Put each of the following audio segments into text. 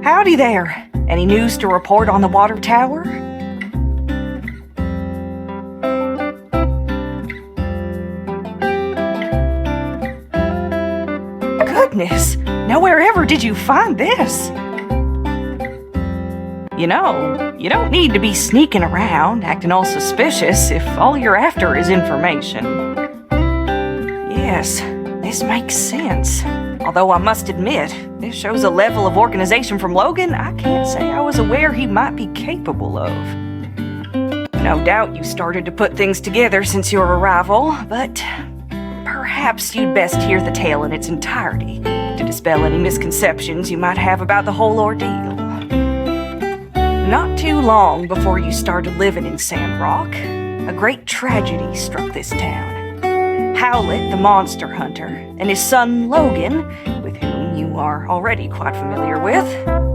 Howdy there. Any news to report on the water tower? Goodness, nowhere ever did you find this. You know, you don't need to be sneaking around, acting all suspicious if all you're after is information. Yes, this makes sense. Although I must admit, this shows a level of organization from Logan I can't say I was aware he might be capable of. No doubt you started to put things together since your arrival, but perhaps you'd best hear the tale in its entirety to dispel any misconceptions you might have about the whole ordeal. Not too long before you started living in Sandrock, a great tragedy struck this town. Howlett, the monster hunter, and his son Logan, with whom you are already quite familiar with,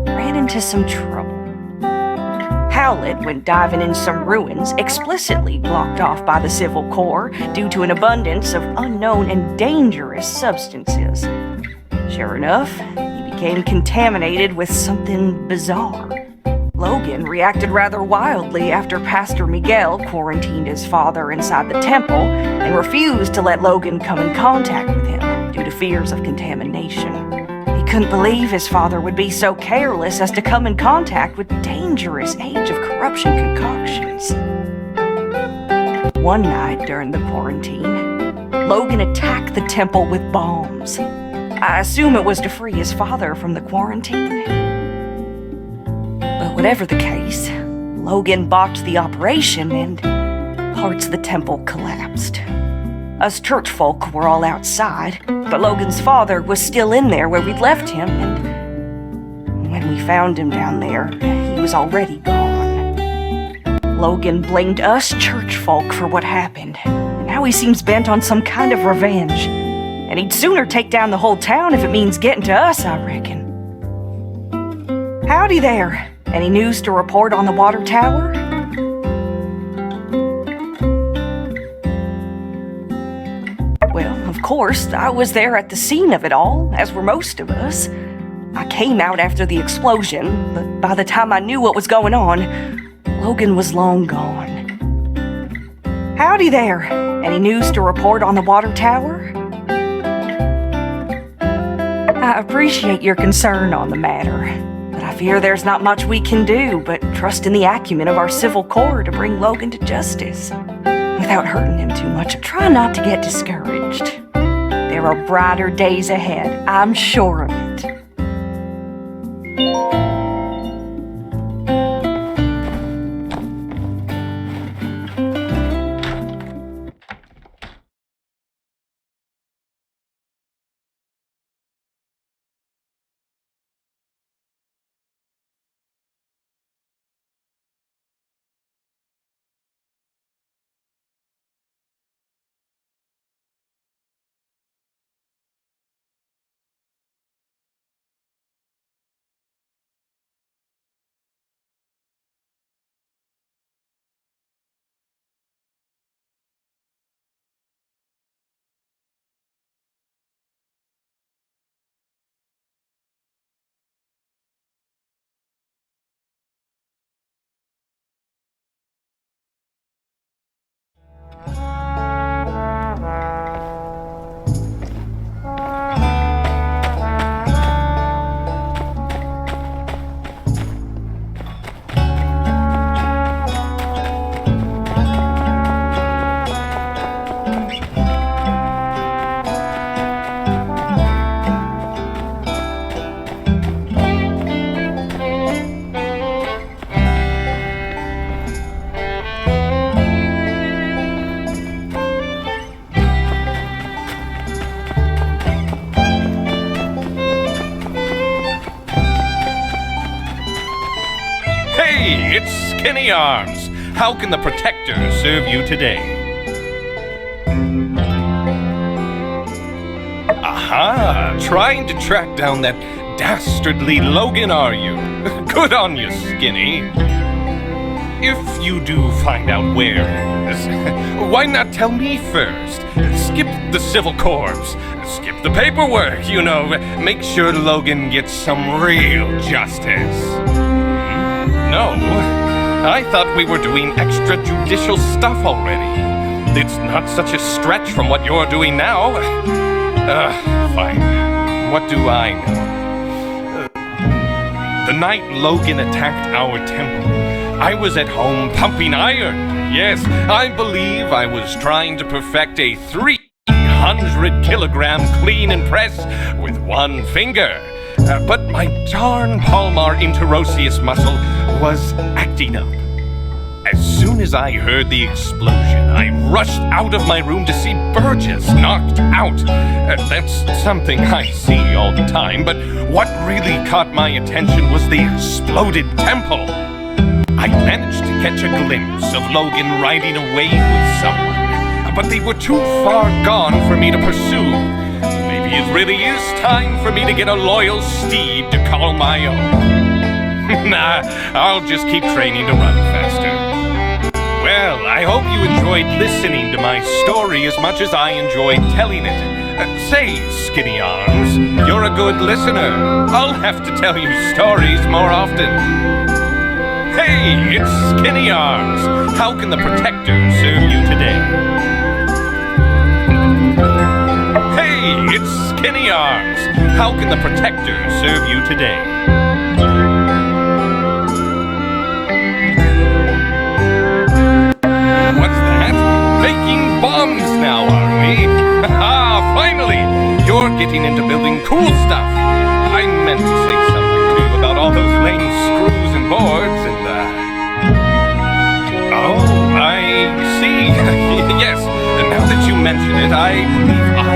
ran into some trouble. Howlett went diving in some ruins explicitly blocked off by the Civil Corps due to an abundance of unknown and dangerous substances. Sure enough, he became contaminated with something bizarre. Logan reacted rather wildly after Pastor Miguel quarantined his father inside the temple and refused to let Logan come in contact with him due to fears of contamination. He couldn't believe his father would be so careless as to come in contact with dangerous Age of Corruption concoctions. One night during the quarantine, Logan attacked the temple with bombs. I assume it was to free his father from the quarantine. But whatever the case, Logan botched the operation and parts of the temple collapsed. Us church folk were all outside, but Logan's father was still in there where we'd left him, and when we found him down there, he was already gone. Logan blamed us church folk for what happened, and now he seems bent on some kind of revenge. And he'd sooner take down the whole town if it means getting to us, I reckon. Howdy there. Any news to report on the water tower? Well, of course, I was there at the scene of it all, as were most of us. I came out after the explosion, but by the time I knew what was going on, Logan was long gone. Howdy there. Any news to report on the water tower? I appreciate your concern on the matter, but I fear there's not much we can do but trust in the acumen of our Civil Corps to bring Logan to justice. Without hurting him too much, try not to get discouraged. There are brighter days ahead, I'm sure of it. It's Skinny Arms. How can the Protector serve you today? Aha! Trying to track down that dastardly Logan, are you? Good on you, Skinny. If you do find out where he is, why not tell me first. Skip the civil corps. Skip the paperwork, you know. Make sure Logan gets some real justice. No, I thought we were doing extrajudicial stuff already. It's not such a stretch from what you're doing now. Fine. What do I know? The night Logan attacked our temple, I was at home pumping iron. Yes, I believe I was trying to perfect a 300-kilogram clean and press with one finger. But my darn palmar interosseous muscle was acting up. As soon as I heard the explosion, I rushed out of my room to see Burgess knocked out. That's something I see all the time, but what really caught my attention was the exploded temple. I managed to catch a glimpse of Logan riding away with someone, but they were too far gone for me to pursue. Maybe it really is time for me to get a loyal steed to call my own. Nah, I'll just keep training to run faster. Well, I hope you enjoyed listening to my story as much as I enjoyed telling it. Say, Skinny Arms, you're a good listener. I'll have to tell you stories more often. Hey, it's Skinny Arms. How can the Protector serve you today? Hey, it's Skinny Arms. How can the Protector serve you today? What's that? Making bombs now, are we? Ah, finally! You're getting into building cool stuff. I meant to say something to you about all those lame screws and boards and, Oh, I see. Yes, and now that you mention it, I believe I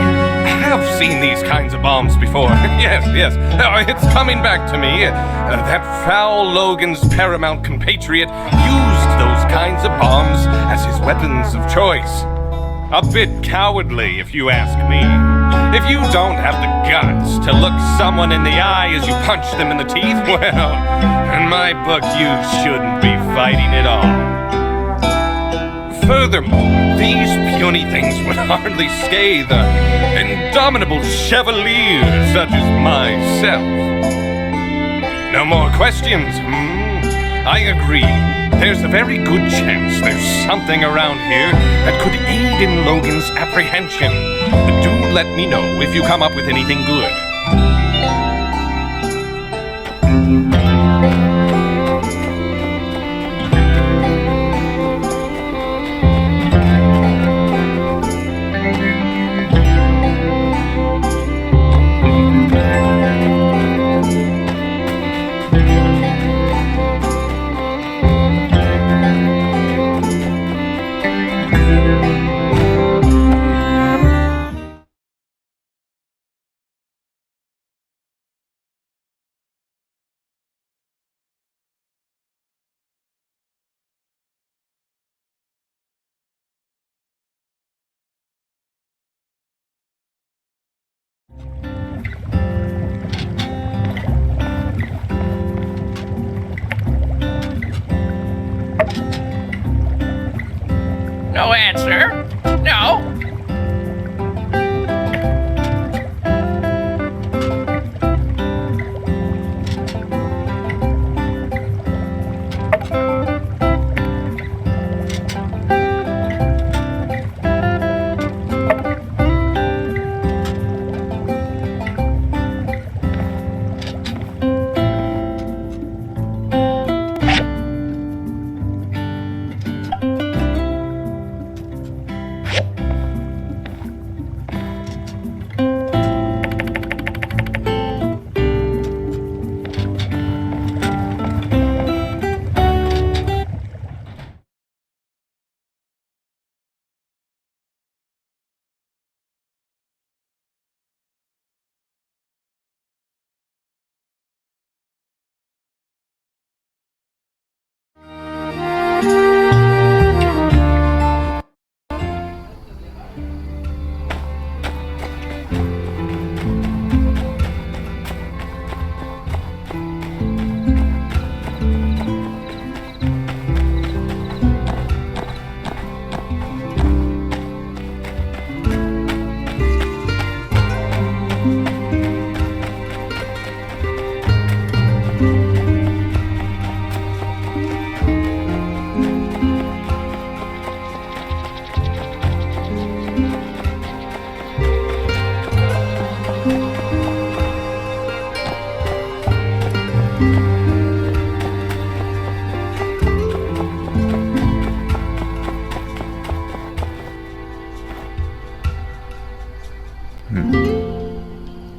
have seen these kinds of bombs before. Yes. It's coming back to me. That foul Logan's paramount compatriot used those kinds of bombs as his weapons of choice. A bit cowardly, if you ask me. If you don't have the guts to look someone in the eye as you punch them in the teeth, well, in my book, you shouldn't be fighting at all. Furthermore, these puny things would hardly scathe an indomitable chevalier such as myself. No more questions, I agree. There's a very good chance there's something around here that could aid in Logan's apprehension. Do let me know if you come up with anything good. No answer? No?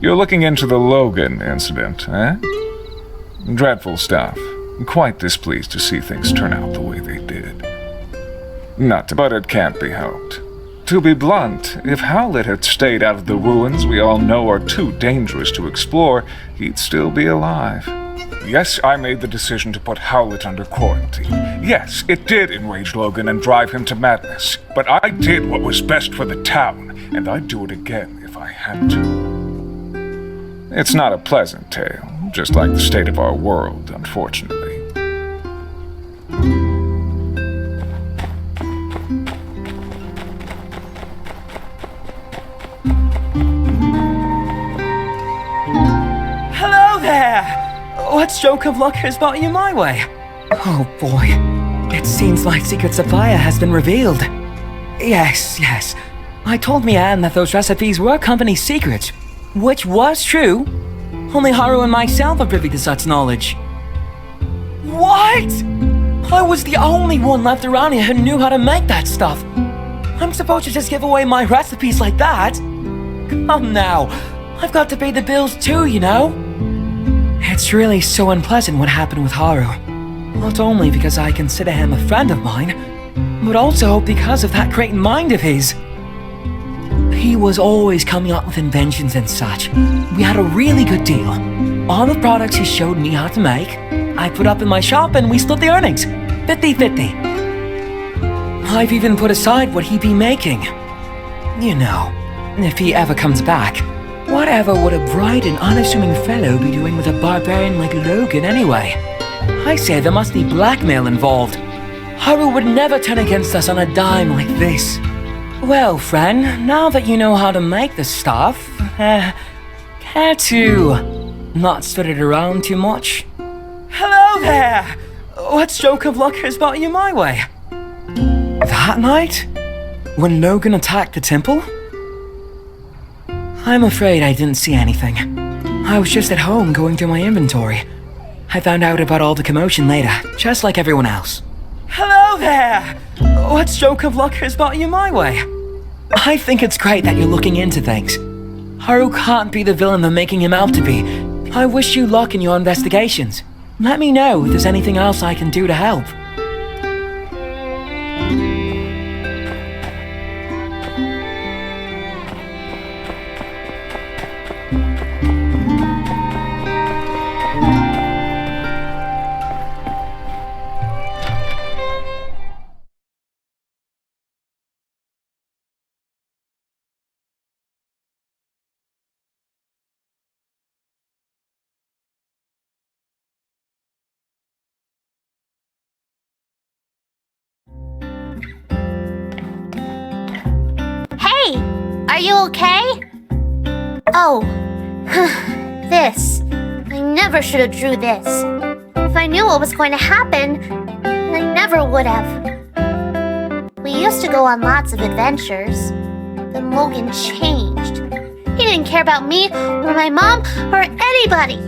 You're looking into the Logan incident, eh? Dreadful stuff. Quite displeased to see things turn out the way they did. But it can't be helped. To be blunt, if Howlett had stayed out of the ruins we all know are too dangerous to explore, he'd still be alive. Yes, I made the decision to put Howlett under quarantine. Yes, it did enrage Logan and drive him to madness. But I did what was best for the town, and I'd do it again if I had to. It's not a pleasant tale, just like the state of our world, unfortunately. Hello there! What stroke of luck has brought you my way? Oh boy, it seems like Secret Supplier has been revealed. Yes. I told Mianne that those recipes were company secrets, which was true. Only Haru and myself are privy to such knowledge. What? I was the only one left around here who knew how to make that stuff. I'm supposed to just give away my recipes like that? Come now, I've got to pay the bills too, you know? It's really so unpleasant what happened with Haru. Not only because I consider him a friend of mine, but also because of that great mind of his. He was always coming up with inventions and such. We had a really good deal. All the products he showed me how to make, I put up in my shop and we split the earnings. 50-50. I've even put aside what he'd be making. You know, if he ever comes back, whatever would a bright and unassuming fellow be doing with a barbarian like Logan anyway? I say there must be blackmail involved. Haru would never turn against us on a dime like this. Well, friend, now that you know how to make the stuff, care to not spread it around too much? Hello there! What stroke of luck has brought you my way? That night? When Logan attacked the temple? I'm afraid I didn't see anything. I was just at home going through my inventory. I found out about all the commotion later, just like everyone else. Hello there! What stroke of luck has brought you my way? I think it's great that you're looking into things. Haru can't be the villain they're making him out to be. I wish you luck in your investigations. Let me know if there's anything else I can do to help. Hey! Are you okay? Oh. This. I never should have drew this. If I knew what was going to happen, I never would have. We used to go on lots of adventures. Then Logan changed. He didn't care about me, or my mom, or anybody.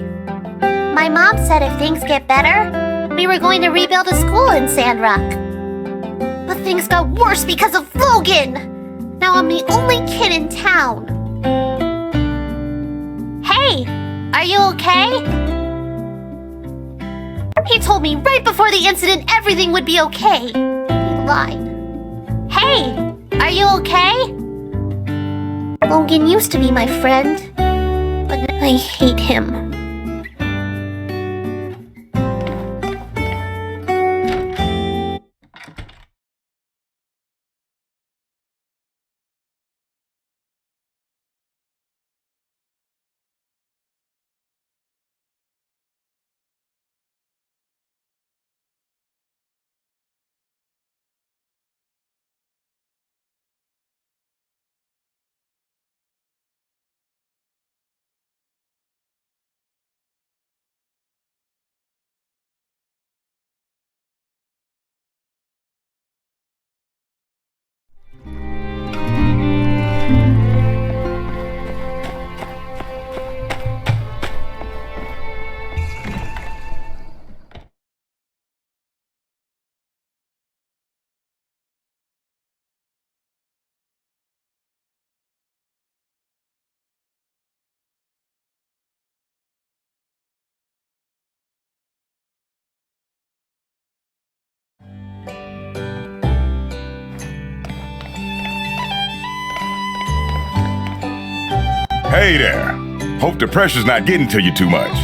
My mom said if things get better, we were going to rebuild a school in Sandrock. But things got worse because of Logan! Now I'm the only kid in town. Hey, are you okay? He told me right before the incident everything would be okay. He lied. Hey, are you okay? Logan used to be my friend, but I hate him. Hey there. Hope the pressure's not getting to you too much.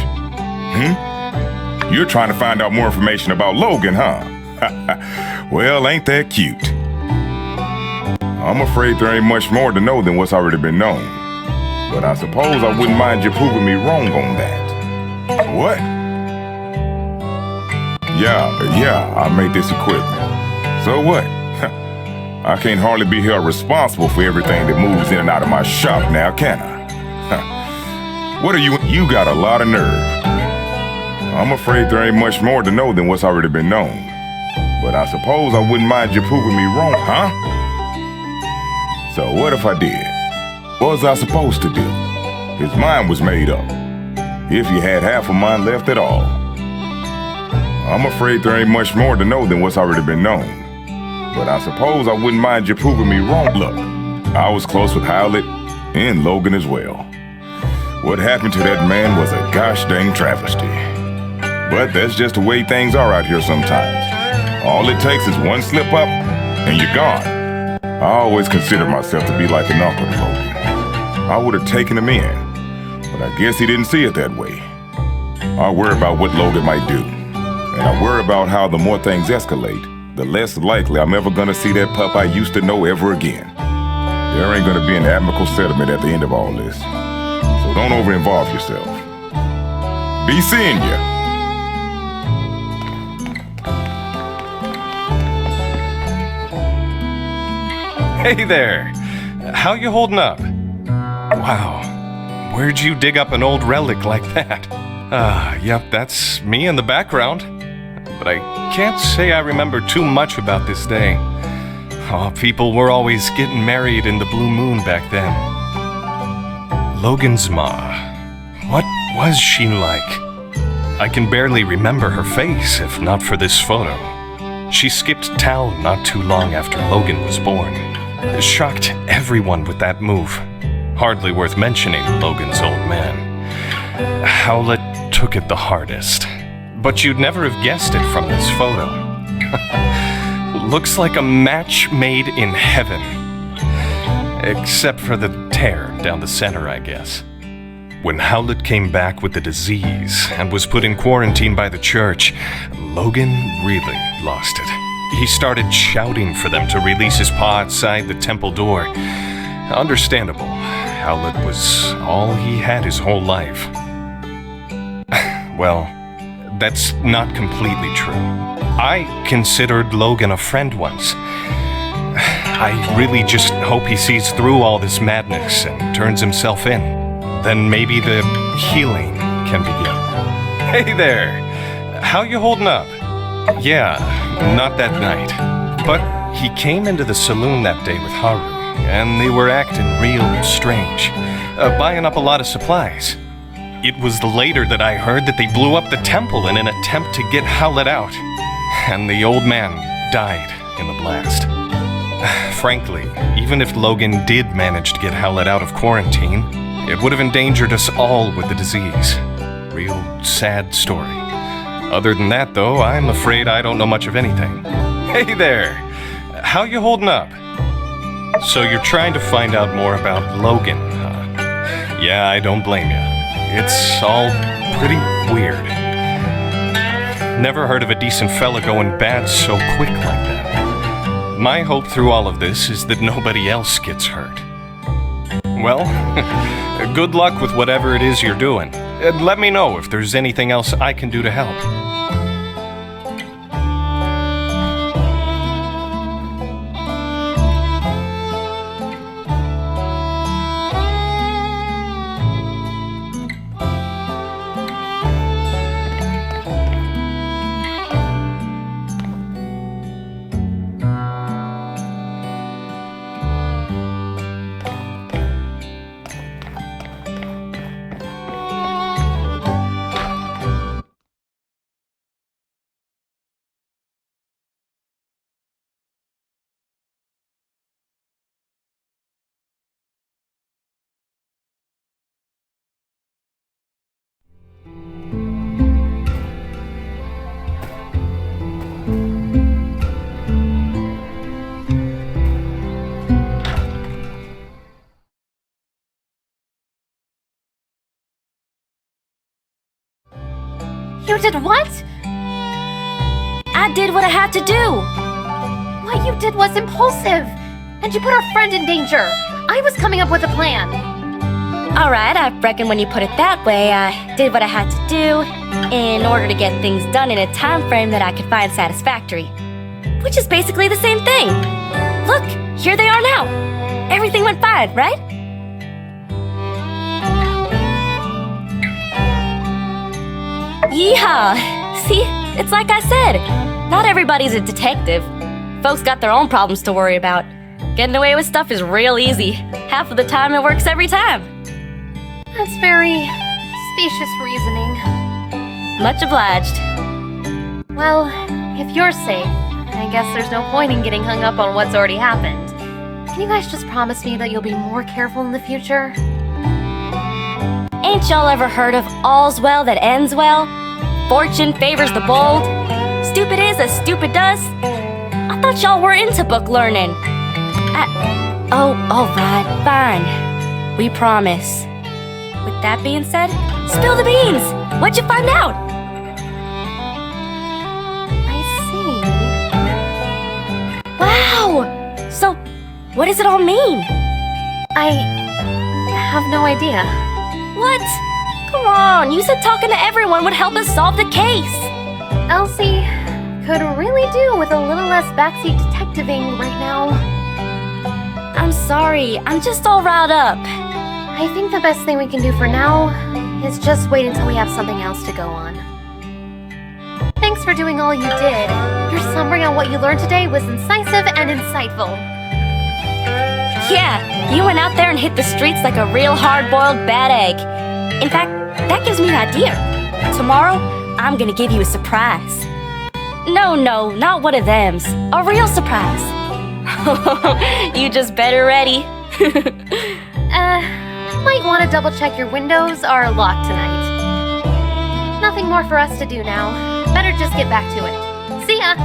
You're trying to find out more information about Logan, huh? Well, ain't that cute? I'm afraid there ain't much more to know than what's already been known. But I suppose I wouldn't mind you proving me wrong on that. What? Yeah, I made this equipment. So what? I can't hardly be held responsible for everything that moves in and out of my shop now, can I? What are you? You got a lot of nerve. I'm afraid there ain't much more to know than what's already been known. But I suppose I wouldn't mind you proving me wrong, huh? So what if I did? What was I supposed to do? His mind was made up. If he had half of mine left at all. I'm afraid there ain't much more to know than what's already been known. But I suppose I wouldn't mind you proving me wrong. Look, I was close with Howlett and Logan as well. What happened to that man was a gosh dang travesty. But that's just the way things are out here sometimes. All it takes is one slip up and you're gone. I always considered myself to be like an uncle to Logan. I would have taken him in, but I guess he didn't see it that way. I worry about what Logan might do, and I worry about how the more things escalate, the less likely I'm ever gonna see that pup I used to know ever again. There ain't gonna be an amicable settlement at the end of all this, so don't over-involve yourself. Be seeing ya. Hey there! How you holding up? Wow, where'd you dig up an old relic like that? Yep, that's me in the background. But I can't say I remember too much about this day. Oh, people were always getting married in the blue moon back then. Logan's ma. What was she like? I can barely remember her face if not for this photo. She skipped town not too long after Logan was born. Shocked everyone with that move. Hardly worth mentioning Logan's old man. Howlett took it the hardest. But you'd never have guessed it from this photo. Looks like a match made in heaven. Except for the tear down the center, I guess. When Howlett came back with the disease and was put in quarantine by the church, Logan really lost it. He started shouting for them to release his paw outside the temple door. Understandable. Howlett was all he had his whole life. Well, that's not completely true. I considered Logan a friend once. I really just hope he sees through all this madness and turns himself in. Then maybe the healing can begin. Hey there! How you holding up? Yeah, not that night. But he came into the saloon that day with Haru, and they were acting real strange, buying up a lot of supplies. It was later that I heard that they blew up the temple in an attempt to get Howlett out, and the old man died in the blast. Frankly, even if Logan did manage to get Howlett out of quarantine, it would have endangered us all with the disease. Real sad story. Other than that, though, I'm afraid I don't know much of anything. Hey there! How you holding up? So you're trying to find out more about Logan, huh? Yeah, I don't blame you. It's all pretty weird. Never heard of a decent fella going bad so quick like that. My hope through all of this is that nobody else gets hurt. Well, good luck with whatever it is you're doing. Let me know if there's anything else I can do to help. You did what? I did what I had to do. What you did was impulsive. And you put our friend in danger. I was coming up with a plan. Alright, I reckon when you put it that way, I did what I had to do in order to get things done in a time frame that I could find satisfactory. Which is basically the same thing. Look, here they are now. Everything went fine, right? Yeehaw! See, it's like I said, not everybody's a detective. Folks got their own problems to worry about. Getting away with stuff is real easy. Half of the time it works every time. That's very specious reasoning. Much obliged. Well, if you're safe, I guess there's no point in getting hung up on what's already happened. Can you guys just promise me that you'll be more careful in the future? Ain't y'all ever heard of all's well that ends well? Fortune favors the bold. Stupid is as stupid does. I thought y'all were into book learning. Oh, alright, fine. We promise. With that being said, spill the beans! What'd you find out? I see. Wow! So, what does it all mean? I have no idea. What? Come on, you said talking to everyone would help us solve the case. Elsie could really do with a little less backseat detectiving right now. I'm sorry, I'm just all riled up. I think the best thing we can do for now is just wait until we have something else to go on. Thanks for doing all you did. Your summary on what you learned today was incisive and insightful. Yeah, you went out there and hit the streets like a real hard-boiled bad egg. In fact, that gives me an idea. Tomorrow, I'm gonna give you a surprise. No, not one of thems. A real surprise. You just better ready. Might want to double check your windows are locked tonight. Nothing more for us to do now. Better just get back to it. See ya!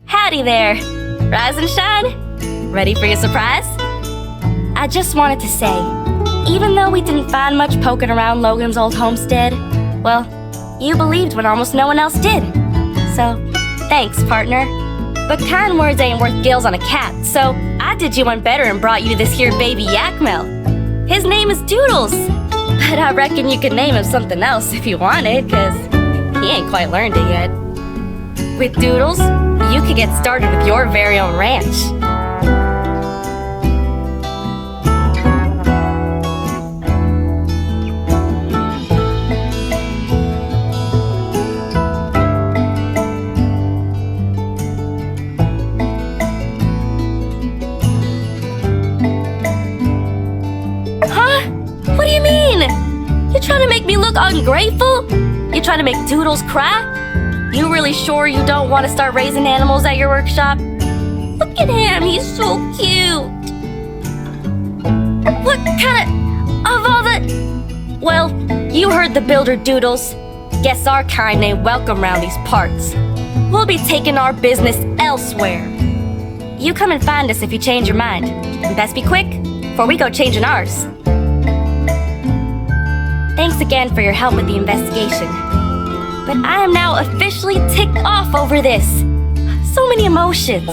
Howdy there. Rise and shine. Ready for your surprise? I just wanted to say, even though we didn't find much poking around Logan's old homestead, well, you believed when almost no one else did. So, thanks, partner. But kind words ain't worth gills on a cat, so I did you one better and brought you this here baby Yakmel. His name is Doodles, but I reckon you could name him something else if you wanted, 'cause he ain't quite learned it yet. With Doodles, you could get started with your very own ranch. look ungrateful? You trying to make Doodles cry? You really sure you don't want to start raising animals at your workshop? Look at him, he's so cute. What kind of all the... Well, you heard the builder, Doodles. Guess our kind ain't welcome round these parts. We'll be taking our business elsewhere. You come and find us if you change your mind. And best be quick, before we go changing ours. Thanks again for your help with the investigation. But I am now officially ticked off over this. So many emotions.